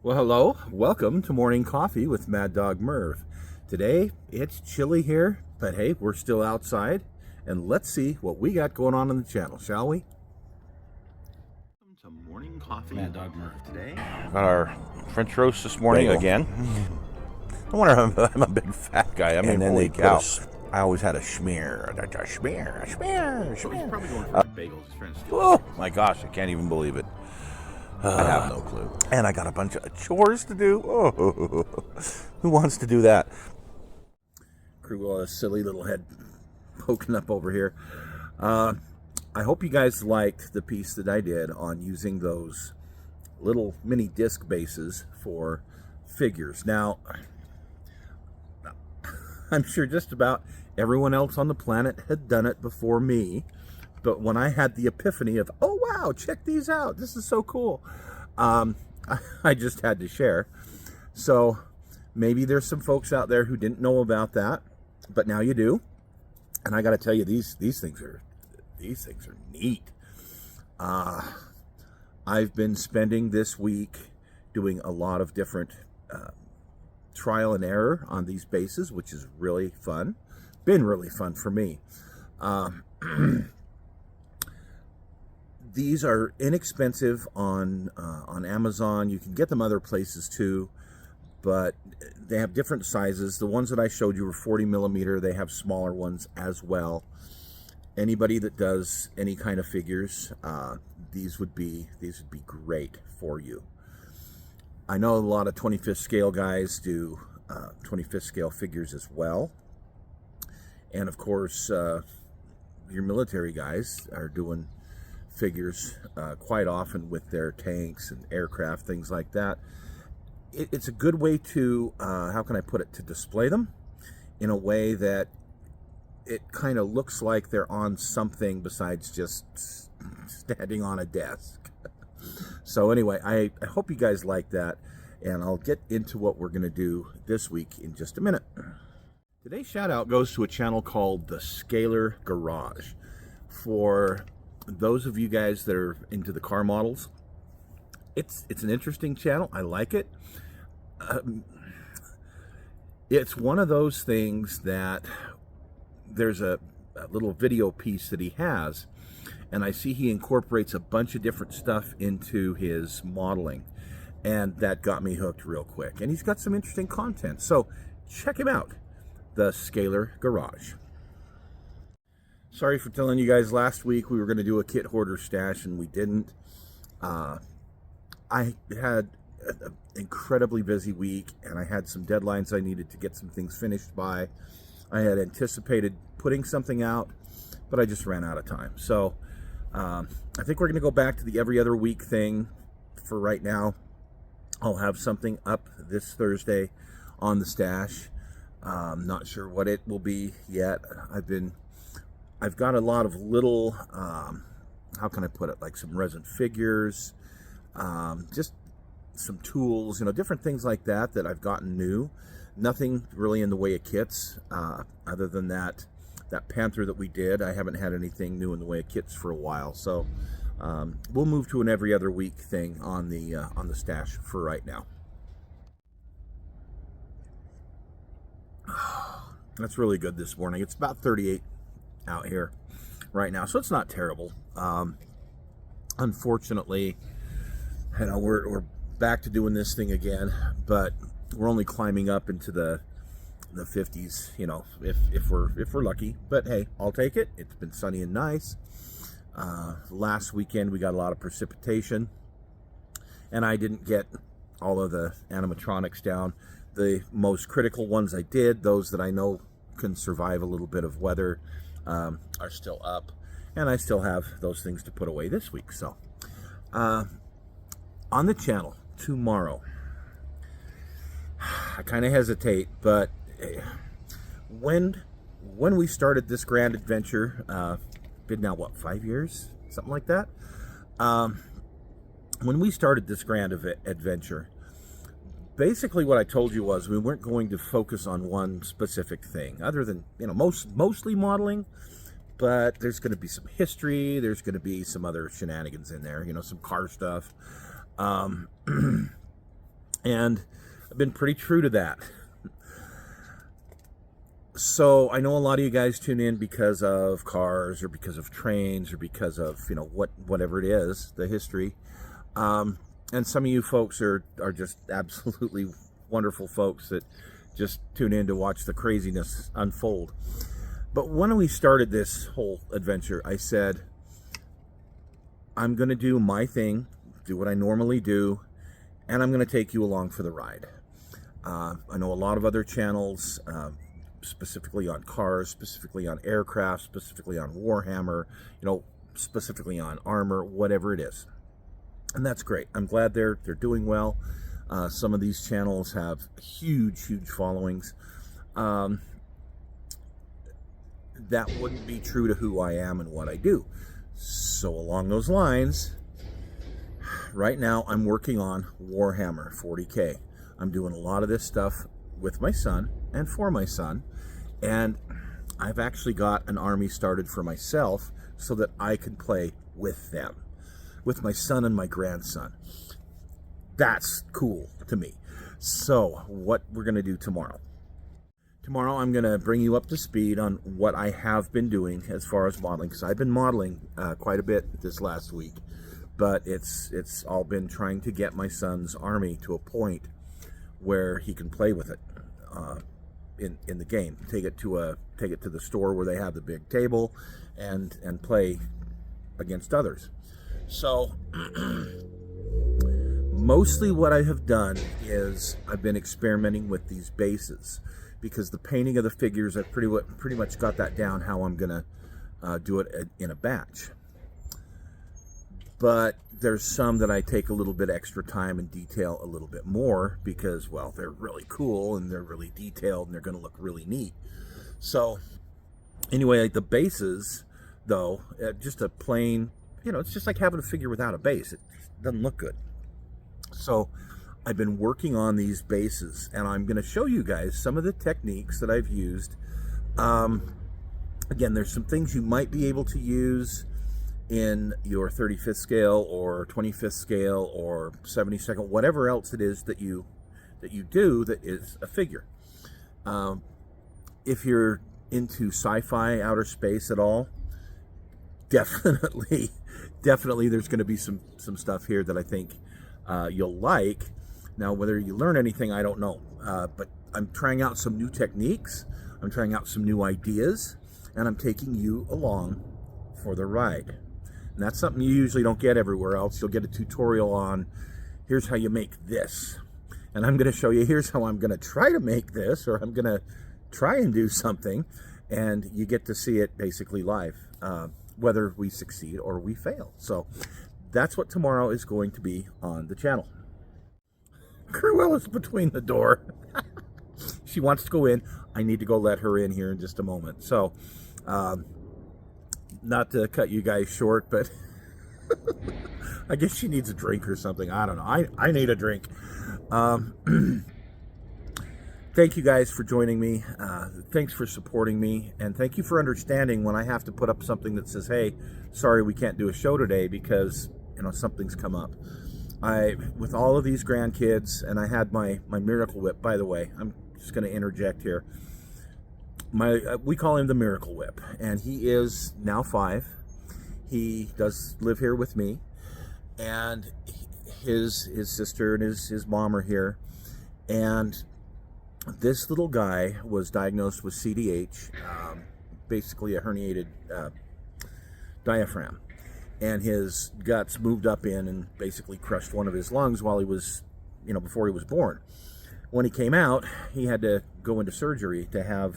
Well, hello. Welcome to Morning Coffee with Maddog Merv. Today, it's chilly here, but hey, we're still outside. And let's see what we got going on the channel, shall we? Welcome to Morning Coffee. Maddog Merv today. Got our French roast this morning Bagel. again. No wonder I'm a big fat guy. I mean, And then holy they cow. I always had a schmear. A schmear. He's probably going for bagels. He's trying to steal Oh my gosh, I can't even believe it. I have no clue. And I got a bunch of chores to do. Oh, who wants to do that? Crew, silly little head poking up over here. I hope you guys liked the piece that I did on using those little mini disc bases for figures. Now, I'm sure just about everyone else on the planet had done it before me. But when I had the epiphany of, oh wow, check these out, this is so cool, I just had to share. So maybe there's some folks out there who didn't know about that, but now you do. And I got to tell you, these things are neat. I've been spending this week doing a lot of different trial and error on these bases, which is really fun. Been really fun for me. These are inexpensive on Amazon. You can get them other places too, but they have different sizes. The ones that I showed you were 40 millimeter. They have smaller ones as well. Anybody that does any kind of figures, these would be great for you. I know a lot of 25th scale guys do 25th scale figures as well, and of course, your military guys are doing figures quite often with their tanks and aircraft, things like that. It's a good way to, how can I put it, to display them in a way that it kind of looks like they're on something besides just standing on a desk. So anyway, I hope you guys like that, and I'll get into what we're going to do this week in just a minute. Today's shout out goes to a channel called the Scalar Garage. For those of you guys that are into the car models, it's an interesting channel. I like it. It's one of those things that there's a little video piece that he has, and I see he incorporates a bunch of different stuff into his modeling, and that got me hooked real quick. And he's got some interesting content, so check him out, the Scalar Garage. Sorry for telling you guys last week we were going to do a kit hoarder stash and we didn't. I had an incredibly busy week, and I had some deadlines I needed to get some things finished by. I had anticipated putting something out, but I just ran out of time. So I think we're going to go back to the every other week thing for right now. I'll have something up this Thursday on the stash. Not sure what it will be yet. I've got a lot of little, how can I put it, like some resin figures, just some tools, different things like that I've gotten new. Nothing really in the way of kits, other than that Panther that we did. I haven't had anything new in the way of kits for a while, so we'll move to an every other week thing on the stash for right now. That's really good this morning. It's about 38 out here right now, so it's not terrible. Unfortunately, we're back to doing this thing again, but we're only climbing up into the 50s, if we're lucky. But hey, I'll take it. It's been sunny and nice. Last weekend we got a lot of precipitation, and I didn't get all of the animatronics down. The most critical ones I did, those that I know can survive a little bit of weather, are still up, and I still have those things to put away this week. So on the channel tomorrow, I kind of hesitate, but when we started this grand adventure, been now what, 5 years, something like that. When we started this grand adventure, basically what I told you was we weren't going to focus on one specific thing, other than mostly modeling. But there's going to be some history. There's going to be some other shenanigans in there, some car stuff. And I've been pretty true to that. So I know a lot of you guys tune in because of cars or because of trains or because of, whatever it is, the history. And some of you folks are just absolutely wonderful folks that just tune in to watch the craziness unfold. But when we started this whole adventure, I said, I'm going to do my thing, do what I normally do, and I'm going to take you along for the ride. I know a lot of other channels, specifically on cars, specifically on aircraft, specifically on Warhammer, specifically on armor, whatever it is. And that's great. I'm glad they're doing well. Some of these channels have huge followings. That wouldn't be true to who I am and what I do. So along those lines, right now I'm working on Warhammer 40K. I'm doing a lot of this stuff with my son and for my son, and I've actually got an army started for myself so that I can play with them, with my son and my grandson. That's cool to me. So what we're going to do tomorrow. Tomorrow I'm going to bring you up to speed on what I have been doing as far as modeling, because I've been modeling quite a bit this last week, but it's all been trying to get my son's army to a point where he can play with it in the game. Take it to the store where they have the big table and play against others. So mostly what I have done is I've been experimenting with these bases, because the painting of the figures, I've pretty much got that down how I'm gonna do it in a batch. But there's some that I take a little bit extra time and detail a little bit more because, well, they're really cool and they're really detailed and they're going to look really neat. So anyway, like the bases, though, just a plain, it's just like having a figure without a base. It just doesn't look good. So I've been working on these bases, and I'm going to show you guys some of the techniques that I've used. Again, there's some things you might be able to use in your 35th scale or 25th scale or 72nd, whatever else it is that you do that is a figure. If you're into sci-fi, outer space at all, definitely there's going to be some stuff here that I think you'll like. Now, whether you learn anything, I don't know, but I'm trying out some new techniques, I'm trying out some new ideas, and I'm taking you along for the ride. And that's something you usually don't get everywhere else. You'll get a tutorial on, here's how you make this. And I'm going to show you, here's how I'm going to try to make this, or I'm going to try and do something. And you get to see it basically live, whether we succeed or we fail. So that's what tomorrow is going to be on the channel. Cruella's between the door. She wants to go in. I need to go let her in here in just a moment. So, not to cut you guys short, but I guess she needs a drink or something. I don't know. I need a drink. Thank you guys for joining me. Thanks for supporting me. And thank you for understanding when I have to put up something that says, hey, sorry, we can't do a show today because, something's come up. With all of these grandkids, and I had my Miracle Whip, by the way, I'm just going to interject here. We call him the Miracle Whip, and he is now 5. He does live here with me, and his sister and his mom are here. And this little guy was diagnosed with CDH, basically a herniated diaphragm, and his guts moved up in and basically crushed one of his lungs while he was, before he was born. When he came out, he had to go into surgery to have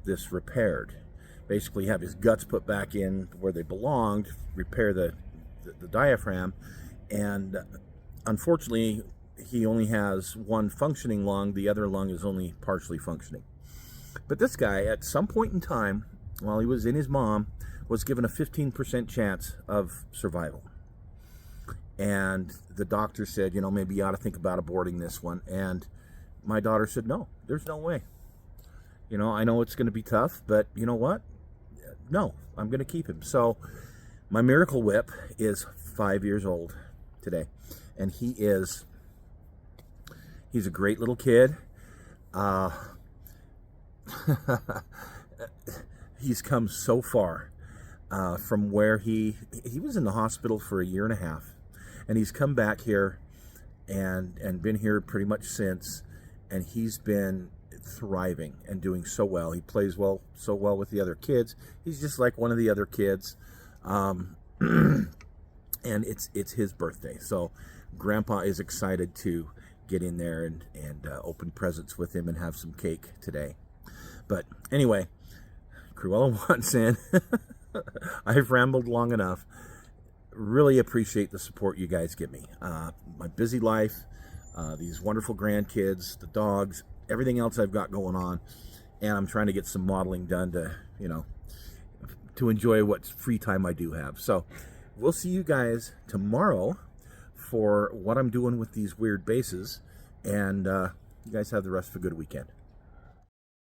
this repaired, basically have his guts put back in where they belonged, repair the diaphragm, and unfortunately he only has one functioning lung. The other lung is only partially functioning. But this guy, at some point in time while he was in his mom, was given a 15% chance of survival, and the doctor said, maybe you ought to think about aborting this one. And my daughter said, no, there's no way. I know it's going to be tough, but you know what? No, I'm going to keep him. So my Miracle Whip is 5 years old today, and he is He's a great little kid. He's come so far from where he was in the hospital for a year and a half, and he's come back here and been here pretty much since, and he's been thriving and doing so well. He plays so well with the other kids. He's just like one of the other kids. And it's his birthday, so Grandpa is excited to get in there and open presents with him and have some cake today. But anyway, Cruella wants in. I've rambled long enough. Really appreciate the support you guys give me. My busy life, these wonderful grandkids, the dogs, everything else I've got going on, and I'm trying to get some modeling done to enjoy what free time I do have. So we'll see you guys tomorrow for what I'm doing with these weird bases, and you guys have the rest of a good weekend.